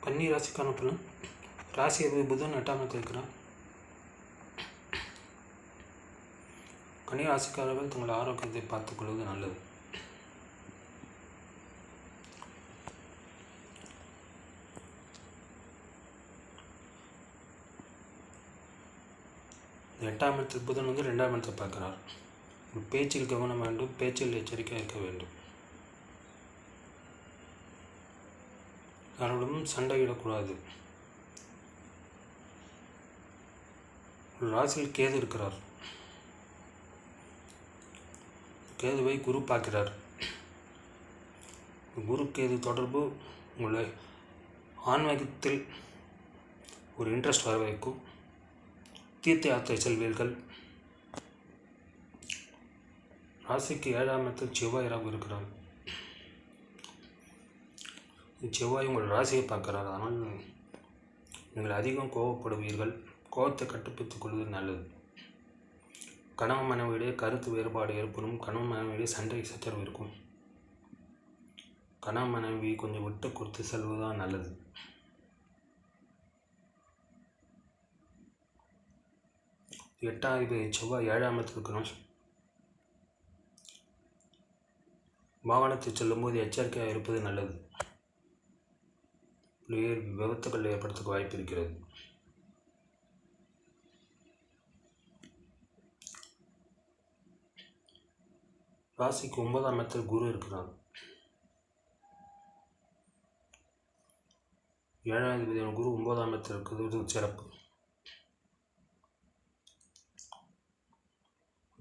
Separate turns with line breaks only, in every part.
கன்னி ராசிக்கான பலன். ராசியை புதன் 8ஆம் இடத்தில் இருக்கிறார். கன்னி ராசிக்காரர்கள் தங்கள் ஆரோக்கியத்தை பார்த்துக்கொள்வது நல்லது. இந்த 8ஆம் இடத்தில் புதன் 2ஆம் இடத்தை பார்க்கிறார். பேச்சில் கவனம் வேண்டும், பேச்சில் எச்சரிக்கையாக இருக்க வேண்டும். யாரோடும் சண்டையிடக்கூடாது. ராசியில் கேது இருக்கிறார். கேதுவை குரு பார்க்கிறார். குரு கேது தொடர்பு உங்களை ஆன்மீகத்தில் ஒரு இன்ட்ரெஸ்ட் வர வைக்கும். தீர்த்த யாத்திரை செல்வீர்கள். ராசிக்கு 7ஆம் இடத்தில் செவ்வாய் ராகு இருக்கிறார். செவ்வாய் உங்கள் ராசியை பார்க்கிறார். அதனால் நீங்கள் அதிகம் கோபப்படுவீர்கள். கோபத்தை கட்டுப்படுத்திக் கொள்வது நல்லது. கணவன் மனைவியிடையே கருத்து வேறுபாடு ஏற்படும். கணவன் மனைவியிடையே சண்டை சச்சரவு இருக்கும். கணவன் மனைவி கொஞ்சம் விட்டு கொடுத்து செல்வதுதான் நல்லது. எட்டாம் அதிபதி செவ்வாய் 7ஆம் இடத்தில் இருக்கணும். வாகனத்தை செல்லும்போது எச்சரிக்கையாக இருப்பது நல்லது. விபத்துக்கள் ஏற்படுறதுக்கு வாய்ப்பு இருக்கிறது. ராசிக்கு 9ஆம் இடத்தில் குரு இருக்கிறார். 7ஆம் அதிபதியான குரு 9ஆம் இடத்தில் இருக்கிறது சிறப்பு.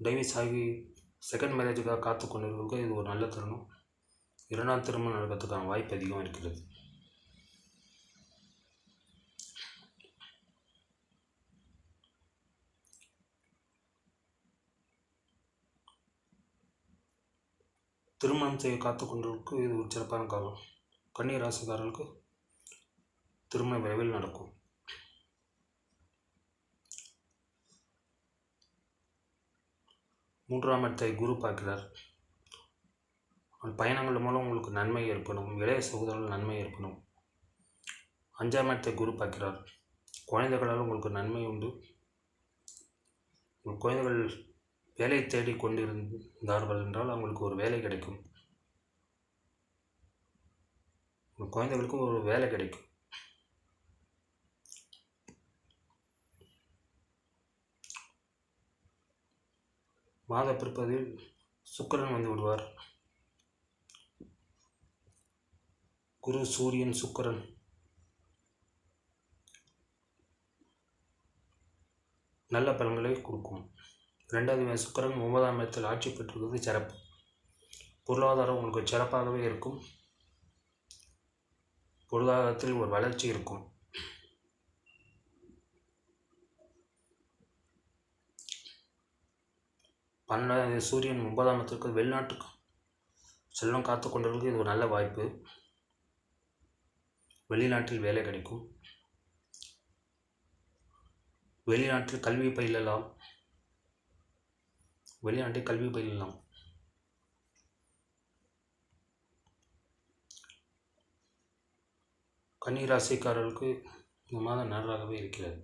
டைவர்ஸ் ஆகி செகண்ட் மேரேஜுக்காக காத்து கொண்டிருக்க இது ஒரு நல்ல தருணம். 2ஆம் திருமணம் நடக்கிறதுக்கான வாய்ப்பு அதிகம் இருக்கிறது. திருமணம் செய்ய காத்து கொண்டிருக்கு இது ஒரு சிறப்பான காலம். கன்னி ராசிக்காரர்களுக்கு திருமணம் விரைவில் நடக்கும். மூன்றாம் இடத்தை குரு பார்க்கிறார். பயணங்கள் மூலம் உங்களுக்கு நன்மை ஏற்படும். இளைய சகோதரர்கள் நன்மை ஏற்படும். 5ஆம் இடத்தை குரு பார்க்கிறார். குழந்தைகளால் உங்களுக்கு நன்மை உண்டு. உங்கள் குழந்தைகள் வேலை தேடி கொண்டிருந்தார்கள் என்றால் அவங்களுக்கு ஒரு வேலை கிடைக்கும். உங்கள் குழந்தைகளுக்கும் ஒரு வேலை கிடைக்கும். மாத பிற்பதில் சுக்கிரன் வந்து விடுவார். குரு சூரியன் சுக்கிரன் நல்ல பலன்களை கொடுக்கும். 2ஆவது சுக்கிரன் 9ஆம் இடத்தில் ஆட்சி பெற்றிருக்கிறது சிறப்பு. பொருளாதாரம் உங்களுக்கு சிறப்பாகவே இருக்கும். பொருளாதாரத்தில் ஒரு வளர்ச்சி இருக்கும். சூரியன் 9ஆம் இடத்திற்கு வெளிநாட்டுக்கு செல்வம் காத்து கொண்டிருக்கு இது ஒரு நல்ல வாய்ப்பு. வெளிநாட்டில் வேலை கிடைக்கும். வெளிநாட்டில் கல்வி பயிலலாம். கன்னி ராசிக்காரர்களுக்கு இந்த மாதம் நன்றாகவே இருக்கிறது.